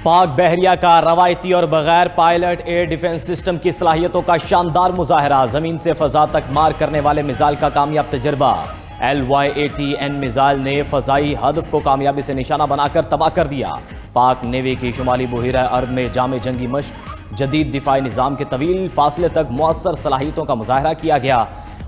پاک بحریہ کا روایتی اور بغیر پائلٹ ایئر ڈیفنس سسٹم کی صلاحیتوں کا شاندار مظاہرہ، زمین سے فضا تک مار کرنے والے میزائل کا کامیاب تجربہ۔ LY-80N میزائل نے فضائی ہدف کو کامیابی سے نشانہ بنا کر تباہ کر دیا۔ پاک نیوی کی شمالی بحیرہ عرب میں جامع جنگی مشق، جدید دفاعی نظام کے طویل فاصلے تک مؤثر صلاحیتوں کا مظاہرہ کیا گیا۔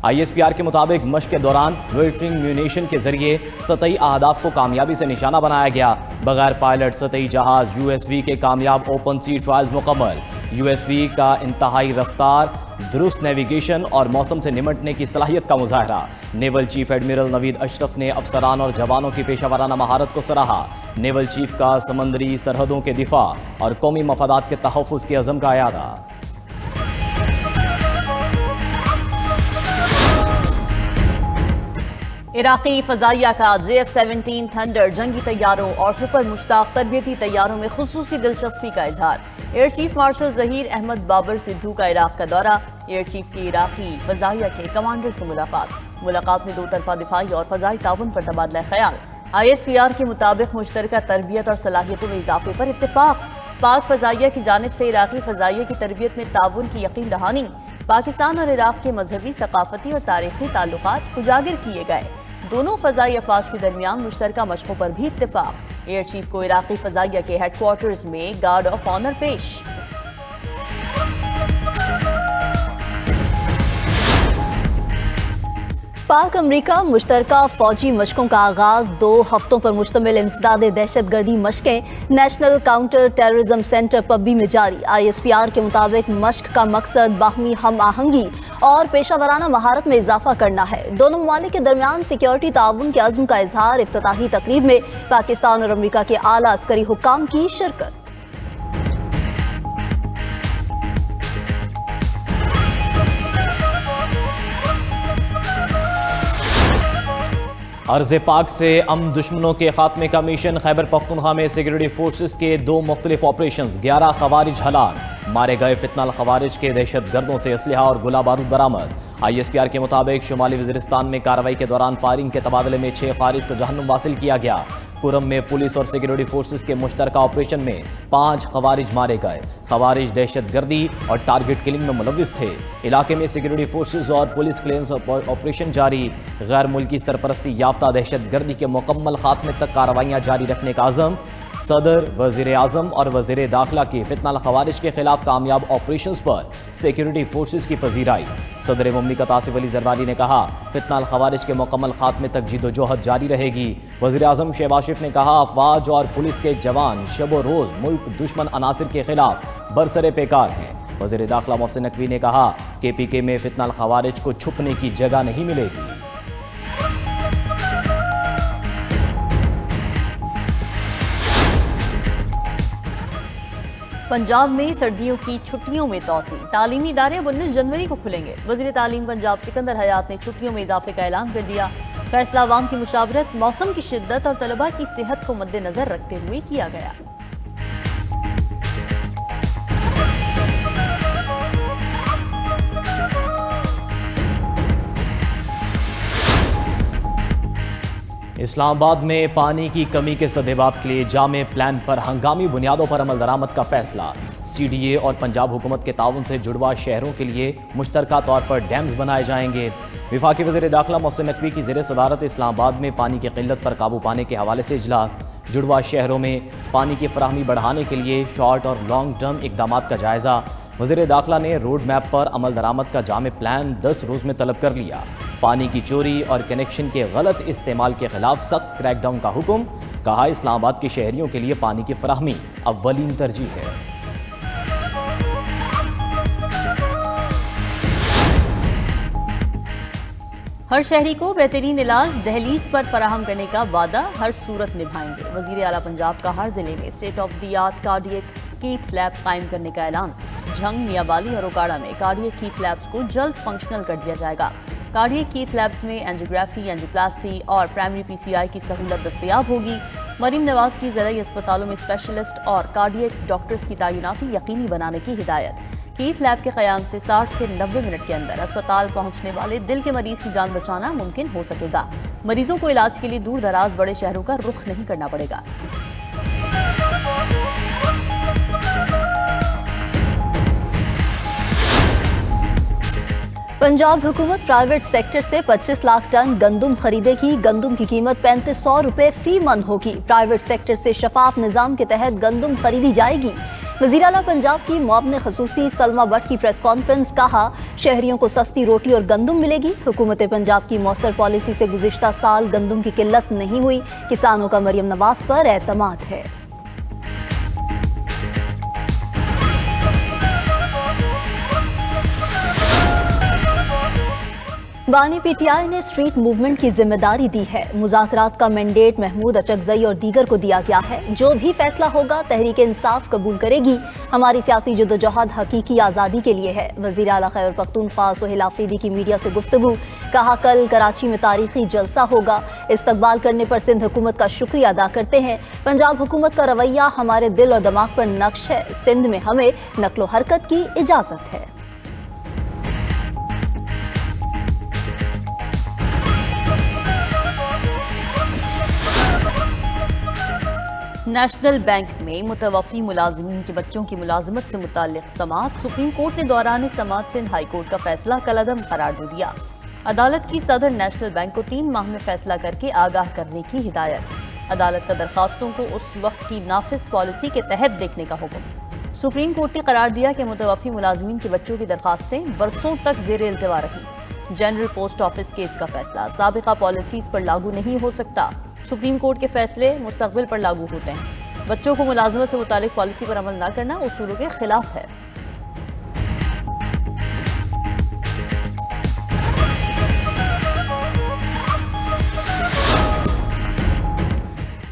ISPR کے مطابق مشق کے دوران لوئٹرنگ میونیشن کے ذریعے سطحی اہداف کو کامیابی سے نشانہ بنایا گیا۔ بغیر پائلٹ سطحی جہاز USV کے کامیاب اوپن سی ٹرائلز مکمل۔ USV کا انتہائی رفتار، درست نیویگیشن اور موسم سے نمٹنے کی صلاحیت کا مظاہرہ۔ نیول چیف ایڈمرل نوید اشرف نے افسران اور جوانوں کی پیشہ ورانہ مہارت کو سراہا۔ نیول چیف کا سمندری سرحدوں کے دفاع اور قومی مفادات کے تحفظ کے عزم کا اعادہ۔ عراقی فضائیہ کا JF-17 تھنڈر جنگی طیاروں اور سپر مشتاق تربیتی طیاروں میں خصوصی دلچسپی کا اظہار۔ Air chief marshal Zaheer Ahmed Babar Sidhu کا عراق کا دورہ، ایئر چیف کی عراقی فضائیہ کے کمانڈر سے ملاقات میں دو طرفہ دفاعی اور فضائی تعاون پر تبادلہ خیال۔ ISPR کے مطابق مشترکہ تربیت اور صلاحیتوں میں اضافے پر اتفاق۔ پاک فضائیہ کی جانب سے عراقی فضائیہ کی تربیت میں تعاون کی یقین دہانی۔ پاکستان اور عراق کے مذہبی، ثقافتی اور تاریخی تعلقات اجاگر کیے گئے۔ دونوں فضائی افواج کے درمیان مشترکہ مشقوں پر بھی اتفاق۔ ایئر چیف کو عراقی فضائیہ کے ہیڈ کوارٹرز میں گارڈ آف آنر پیش۔ پاک امریکہ مشترکہ فوجی مشقوں کا آغاز 2 ہفتوں پر مشتمل انسداد دہشت گردی مشقیں national counter terrorism centre Pabbi میں جاری۔ ISPR کے مطابق مشق کا مقصد باہمی ہم آہنگی اور پیشہ ورانہ مہارت میں اضافہ کرنا ہے۔ دونوں ممالک کے درمیان سیکیورٹی تعاون کے عزم کا اظہار۔ افتتاحی تقریب میں پاکستان اور امریکہ کے اعلیٰ عسکری حکام کی شرکت۔ ارض پاک سے امن دشمنوں کے خاتمے کا مشن۔ خیبر پختونخوا میں سیکورٹی فورسز کے 2 مختلف آپریشنز، 11 خوارج ہلاک۔ مارے گئے فتنہ الخوارج کے دہشت گردوں سے اسلحہ اور گولہ بارود برآمد۔ ISPR کے مطابق شمالی وزیرستان میں کارروائی کے دوران فائرنگ کے تبادلے میں 6 خوارج کو جہنم واصل کیا گیا۔ کرم میں پولیس اور سیکورٹی فورسز کے مشترکہ آپریشن میں 5 خوارج مارے گئے۔ خوارج دہشت گردی اور ٹارگٹ کلنگ میں ملوث تھے۔ علاقے میں سیکورٹی فورسز اور پولیس کلیئرنس آپریشن جاری۔ غیر ملکی سرپرستی یافتہ دہشت گردی کے مکمل خاتمے تک کارروائیاں جاری رکھنے کا عزم۔ صدر، وزیر اعظم اور وزیر داخلہ کی فتنہ الخوارج کے خلاف کامیاب آپریشنز پر سیکورٹی فورسز کی پذیرائی۔ صدر مملکت آصف علی زرداری نے کہا، فتنہ الخوارج کے مکمل خاتمے تک جد و جہد جاری رہے گی۔ وزیر اعظم شہباز شریف نے کہا، افواج اور پولیس کے جوان شب و روز ملک دشمن عناصر کے خلاف برسر پیکار ہیں۔ وزیر داخلہ محسن نقوی نے کہا کہ PK میں فتنہ الخوارج کو چھپنے کی جگہ نہیں ملے گی۔ پنجاب میں سردیوں کی چھٹیوں میں توسیع، تعلیمی ادارے 19 جنوری کو کھلیں گے۔ وزیر تعلیم پنجاب سکندر حیات نے چھٹیوں میں اضافے کا اعلان کر دیا۔ فیصلہ عوام کی مشاورت، موسم کی شدت اور طلباء کی صحت کو مد نظر رکھتے ہوئے کیا گیا۔ اسلام آباد میں پانی کی کمی کے سدباب کے لیے جامع پلان پر ہنگامی بنیادوں پر عمل درآمد کا فیصلہ۔ CDA اور پنجاب حکومت کے تعاون سے جڑواں شہروں کے لیے مشترکہ طور پر ڈیمز بنائے جائیں گے۔ وفاقی وزیر داخلہ محسن نقوی کی زیر صدارت اسلام آباد میں پانی کی قلت پر قابو پانے کے حوالے سے اجلاس۔ جڑواں شہروں میں پانی کی فراہمی بڑھانے کے لیے شارٹ اور لانگ ٹرم اقدامات کا جائزہ۔ وزیر داخلہ نے روڈ میپ پر عمل درآمد کا جامع پلان 10 روز میں طلب کر لیا۔ پانی کی چوری اور کنیکشن کے غلط استعمال کے خلاف سخت کریک ڈاؤن کا حکم۔ کہا، اسلام آباد کے شہریوں کے لیے پانی کی فراہمی اولین ترجیح ہے۔ ہر شہری کو بہترین علاج دہلیز پر فراہم کرنے کا وعدہ ہر صورت نبھائیں گے۔ وزیر اعلیٰ پنجاب کا ہر ضلع میں state of the art cardiac cath lab قائم کرنے کا اعلان۔ جھنگ، میاں والی اور اوکاڑا میں کارڈیک کیتھ لیبز کو جلد فنکشنل کر دیا جائے گا۔ کارڈیک کیتھ لیبز میں اینجیوگرافی، اینجیوپلاسٹی اور پرائمری PCI کی سہولت دستیاب ہوگی۔ مریم نواز کی زرعی اسپتالوں میں اسپیشلسٹ اور کارڈیک ڈاکٹرز کی تعیناتی یقینی بنانے کی ہدایت۔ کیتھ لیب کے قیام سے 60 سے 90 منٹ کے اندر اسپتال پہنچنے والے دل کے مریض کی جان بچانا ممکن ہو سکے گا۔ مریضوں کو علاج کے لیے دور دراز بڑے شہروں کا رخ نہیں کرنا پڑے گا۔ पंजाब हुकूमत प्राइवेट सेक्टर से 25 लाख टन गंदम खरीदेगी। गंदम की कीमत 3500 रुपए फी मन होगी। प्राइवेट सेक्टर से शफाफ निज़ाम के तहत गंदम खरीदी जाएगी। वज़ीर आला पंजाब की मुआविन ख़ुसूसी सलमा भट्ट की प्रेस कॉन्फ्रेंस, कहा शहरियों को सस्ती रोटी और गंदम मिलेगी। हुकूमत पंजाब की मौसर पॉलिसी से गुज़िश्ता साल गंदम की किल्लत नहीं हुई। किसानों का मरियम नवाज पर एतमाद है। बानी पीटीआई ने स्ट्रीट मूवमेंट की जिम्मेदारी दी है। मुज़ाकरात का मैंडेट महमूद अचकजई और दीगर को दिया गया है। जो भी फैसला होगा तहरीक इंसाफ कबूल करेगी। हमारी सियासी जद्दोजहद हकीकी आज़ादी के लिए है। वज़ीर आला खैबर पख्तूनख्वा सुहेल आफरीदी की मीडिया से गुफ्तगू, कहा कल कराची में तारीखी जलसा होगा। इस्तकबाल करने पर सिंध हुकूमत का शुक्रिया अदा करते हैं। पंजाब हुकूमत का रवैया हमारे दिल और दिमाग पर नक्श है। सिंध में हमें नक्लो हरकत की इजाज़त है। नेशनल बैंक में मुतवफ़ी मुलाजिमीन के बच्चों की मुलाजमत से मुताल्लिक़ समाअत, सुप्रीम कोर्ट ने दौरान समाअत सिंध हाई कोर्ट का फैसला कलअदम करार दे दिया। अदालत की सदर नेशनल बैंक को 3 माह में फैसला करके आगाह करने की हिदायत। अदालत का दरखास्तों को उस वक्त की नाफिज पॉलिसी के तहत देखने का हुक्म। सुप्रीम कोर्ट ने करार दिया कि मुतवफ़ी मुलाजिमीन के बच्चों की दरखास्तें बरसों तक ज़ेरे इल्तिवा रहीं। जनरल पोस्ट ऑफिस केस का फैसला साबिक़ा पॉलिसीज़ पर लागू नहीं हो सकता। सुप्रीम कोर्ट के फैसले मुस्तक़बिल पर लागू होते हैं। बच्चों को मुलाजमत से मुतालिक पॉलिसी पर अमल न करना उसूलों के खिलाफ है।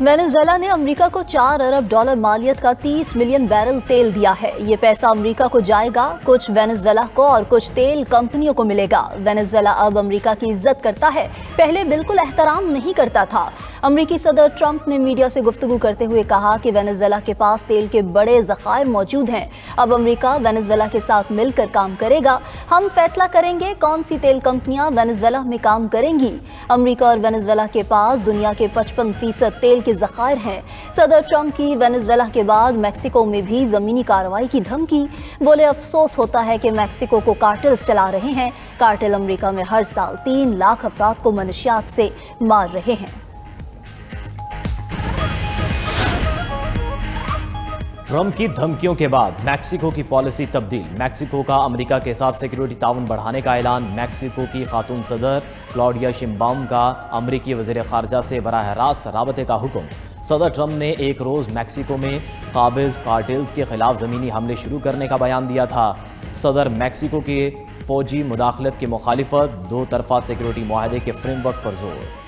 वेनेजुएला ने अमेरिका को 4 अरब डॉलर मालियत का 30 मिलियन बैरल तेल दिया है। ये पैसा अमेरिका को जाएगा, कुछ वेनेजुएला को और कुछ तेल कंपनियों को मिलेगा। वेनेजुएला अब अमेरिका की इज्जत करता है, पहले बिल्कुल एहतराम नहीं करता था। अमेरिकी सदर ट्रंप ने मीडिया से गुफ्तगू करते हुए कहा कि वेनेजुएला के पास तेल के बड़े ज़खायर मौजूद हैं। अब अमेरिका वेनेजुएला के साथ मिलकर काम करेगा। हम फैसला करेंगे कौन सी तेल कंपनियां वेनेजुएला में काम करेंगी। अमेरिका और वेनेजुएला के पास दुनिया के 55% तेल के ज़खायर हैं। सदर ट्रंप की वेनेजुएला के बाद मैक्सिको में भी ज़मीनी कार्रवाई की धमकी। बोले अफसोस होता है कि मैक्सिको को कार्टेल्स चला रहे हैं। कार्टेल अमेरिका में हर साल 3 लाख अफराद को मनशियात से मार रहे हैं। ट्रंप की धमकियों के बाद मैक्सिको की पॉलिसी तब्दील। मैक्सिको का अमेरिका के साथ सिक्योरिटी ताउन बढ़ाने का ऐलान। मैक्सिको की खातून सदर क्लॉडिया शिम्बाउम का अमेरिकी वज़ीर ख़ारजा से बराह रास्त राबते का हुक्म। सदर ट्रंप ने एक रोज़ मैक्सिको में काबिज कार्टेल्स के खिलाफ ज़मीनी हमले शुरू करने का बयान दिया था। सदर मैक्सिको के फ़ौजी मुदाखलत की मुखालिफत, 2 तरफ़ा सिक्योरिटी मुआहदे के फ्रेमवर्क पर जोर।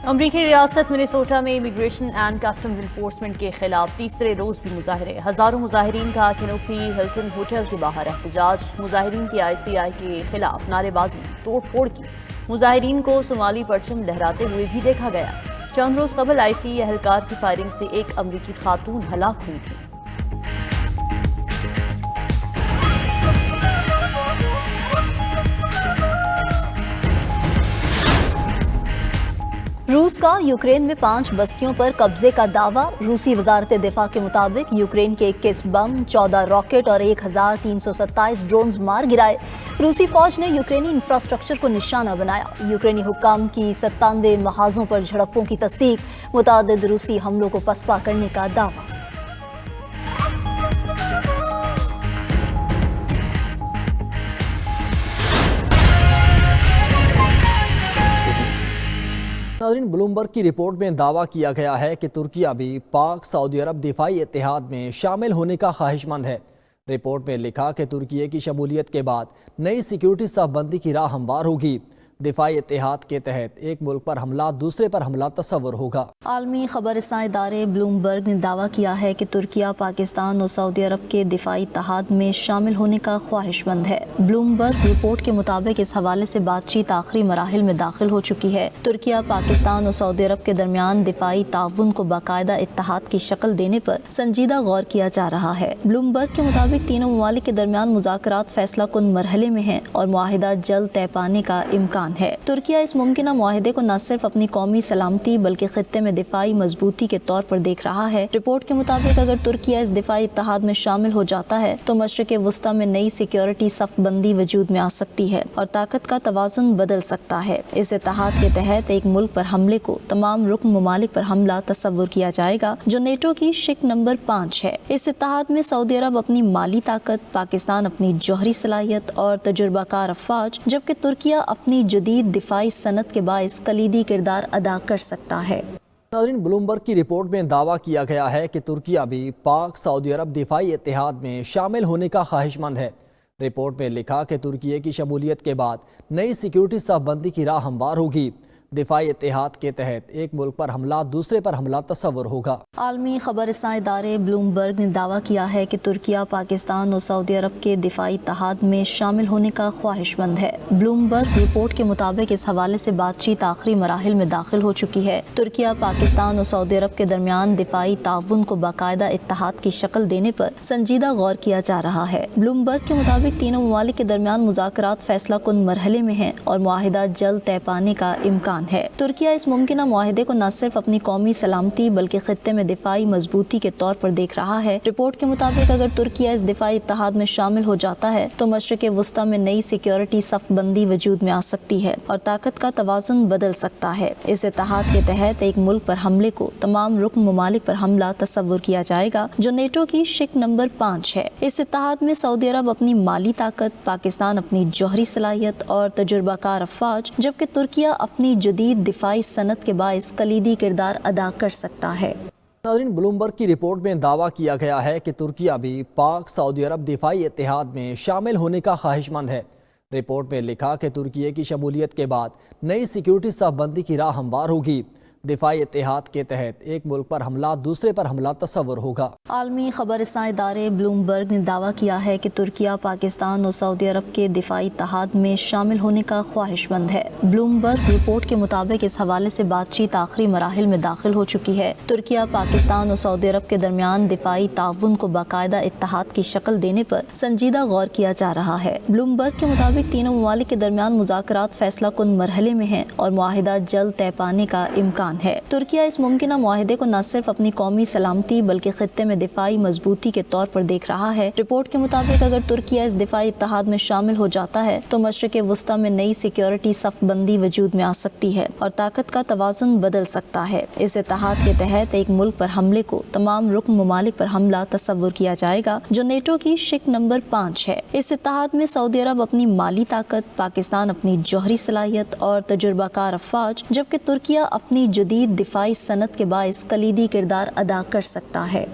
अमरीकी रियासत मिनेसोटा में इमिग्रेशन एंड कस्टम्स इन्फोर्समेंट के खिलाफ तीसरे रोज भी मुजाहरे। हजारों मुजाहिरीन का कैनोपी हिल्टन होटल के बाहर एहतजाज। मुजाहिरीन की ICI के खिलाफ नारेबाजी, तोड़ फोड़ की। मुजाहिरीन को सोमाली परचम लहराते हुए भी देखा गया। चंद रोज कबल ICE एहलकार की फायरिंग से एक अमरीकी खातून हलाक हुई थी। रूस का यूक्रेन में 5 बस्तियों पर कब्जे का दावा। रूसी वजारत दिफा के मुताबिक यूक्रेन के 21 बम, 14 रॉकेट और 1327 ड्रोन्स मार गिराए। रूसी फौज ने यूक्रेनी इंफ्रास्ट्रक्चर को निशाना बनाया। यूक्रेनी हुक्काम की 97 महाजों पर झड़पों की तस्दीक। मुतादिद रूसी हमलों को पसपा करने का दावा। नाज़रीन, ब्लूमबर्ग की रिपोर्ट में दावा किया गया है कि तुर्किया भी पाक सऊदी अरब दिफाई इत्तेहाद में शामिल होने का ख्वाहिशमंद है। रिपोर्ट में लिखा कि तुर्की की शमूलियत के बाद नई सिक्योरिटी साहबंदी की राह हमवार होगी। दिफाई इत्तेहाद के तहत एक मुल्क पर हमला दूसरे पर हमला तस्वर होगा। आलमी खबरसां इदारे ब्लूमबर्ग ने दावा किया है कि तुर्किया पाकिस्तान और सऊदी अरब के दिफाई इत्तेहाद में शामिल होने का ख्वाहिशमंद है। ब्लूमबर्ग रिपोर्ट के मुताबिक इस हवाले से बातचीत आखिरी मराहिल में दाखिल हो चुकी है। तुर्किया, पाकिस्तान और सऊदी अरब के दरमियान दिफाई ताउन को बाकायदा इत्तेहाद की शक्ल देने पर संजीदा गौर किया जा रहा है। ब्लूमबर्ग के मुताबिक तीनों ममालिक के दरमियान मुज़ाकरात फैसला कुन मरहले में हैं और मुआहिदा जल्द तय पाने का इम्कान इम्कान है। तुर्किया इस मुमकिना मुआहदे को न सिर्फ अपनी कौमी सलामती बल्कि खित्ते में दिफाई मजबूती के तौर पर देख रहा है। रिपोर्ट के मुताबिक अगर तुर्किया इस दिफाई इत्तेहाद में शामिल हो जाता है तो मशरिक़ वुस्ता में नई सिक्योरिटी सफ़बंदी वजूद में आ सकती है और ताकत का तवाज़ुन बदल सकता है। इस इत्तेहाद के तहत एक मुल्क पर हमले को तमाम रुकन ममालिक पर हमला तस्वुर किया जाएगा, जो नेटो की शिक नंबर 5 है। इस इत्तेहाद में सऊदी अरब अपनी माली ताकत, पाकिस्तान अपनी जौहरी सलाहियत और तजुर्बाकार अफवाज, जबकि तुर्किया अपनी जदीद दिफाई सनत के बाइस कलीदी किरदार अदा कर सकता है। नाज़रीन, ब्लूमबर्ग की रिपोर्ट में दावा किया गया है कि तुर्किया भी पाक सऊदी अरब दिफाई इत्तेहाद में शामिल होने का ख्वाहिशमंद है। रिपोर्ट में लिखा कि तुर्किया की शमूलियत के बाद नई सिक्योरिटी सफ़बंदी की राह हमवार होगी। दिफाई इत्तेहाद के तहत एक मुल्क पर हमला दूसरे पर हमला तस्वुर होगा। आलमी खबरसां इदारे ब्लूमबर्ग ने दावा किया है कि तुर्किया पाकिस्तान और सऊदी अरब के दिफाई इत्तेहाद में शामिल होने का ख्वाहिशमंद है। ब्लूमबर्ग रिपोर्ट के मुताबिक इस हवाले से बातचीत आखिरी मराहिल में दाखिल हो चुकी है। तुर्किया पाकिस्तान और सऊदी अरब के दरमियान दिफाई ताउन को बाकायदा इत्तेहाद की शक्ल देने पर संजीदा गौर किया जा रहा है। ब्लूमबर्ग के मुताबिक तीनों ममालिक के दरमियान मुज़ाकरात फैसला कुन मरहले में हैं और मुआहिदा जल्द तय पाने का इम्कान है। तुर्किया इस मुमकिना मुआहिदे को न सिर्फ अपनी कौमी सलामती बल्कि खित्ते में दिफाई मजबूती के तौर पर देख रहा है। रिपोर्ट के मुताबिक अगर तुर्किया इस दिफाई इत्तेहाद में शामिल हो जाता है तो मशरिक़ वुस्ता में नई सिक्योरिटी सफ़बंदी वजूद में आ सकती है और ताकत का तवाज़ुन बदल सकता है। इस इत्तेहाद के तहत एक मुल्क पर हमले को तमाम रुकन ममालिक पर हमला तस्वुर किया जाएगा, जो नेटो की शिक नंबर 5 है। इस इत्तेहाद में सऊदी अरब अपनी माली ताकत, पाकिस्तान अपनी जौहरी सलाहियत और तजुर्बाकार अफवाज, जबकि तुर्किया अपनी जदीद दिफाई सनत के बाइस कलीदी किरदार अदा कर सकता है। नाज़रीन, ब्लूमबर्ग की रिपोर्ट में दावा किया गया है कि तुर्किया भी पाक सऊदी अरब दिफाई इत्तेहाद में शामिल होने का ख्वाहिशमंद है। रिपोर्ट में लिखा कि तुर्किया की शमूलियत के बाद नई सिक्योरिटी सफ़बंदी की राह हमवार होगी। दिफाई इत्तेहाद के तहत एक मुल्क पर हमला दूसरे पर हमला तस्वुर होगा। आलमी खबरसां इदारे ब्लूमबर्ग ने दावा किया है कि तुर्किया पाकिस्तान और सऊदी अरब के दिफाई इत्तेहाद में शामिल होने का ख्वाहिशमंद है। ब्लूमबर्ग रिपोर्ट के मुताबिक इस हवाले से बातचीत आखिरी मराहिल में दाखिल हो चुकी है। तुर्किया पाकिस्तान और सऊदी अरब के दरमियान दिफाई ताउन को बाकायदा इत्तेहाद की शक्ल देने पर संजीदा गौर किया जा रहा है। ब्लूमबर्ग के मुताबिक तीनों ममालिक के दरमियान मुज़ाकरात फैसला कुन मरहले में हैं और मुआहिदा जल्द तय पाने का इम्कान है। तुर्किया इस मुमकिना मुआहिदे को न सिर्फ अपनी कौमी सलामती बल्कि खित्ते में दिफाई मजबूती के तौर पर देख रहा है। रिपोर्ट के मुताबिक अगर तुर्किया इस दिफाई इत्तेहाद में शामिल हो जाता है तो मशरिक़ वुस्ता में नई सिक्योरिटी सफ़बंदी वजूद में आ सकती है और ताकत का तवाज़ुन बदल सकता है। इस इत्तेहाद के तहत एक मुल्क पर हमले को तमाम रुकन ममालिक पर हमला तस्वुर किया जाएगा, जो नेटो की शिक नंबर 5 है। इस इत्तेहाद में सऊदी अरब अपनी माली ताकत, पाकिस्तान अपनी जौहरी सलाहियत और तजुर्बाकार अफवाज, जबकि तुर्किया अपनी जदीद दिफाई सनत के बाइस कलीदी किरदार अदा कर सकता है।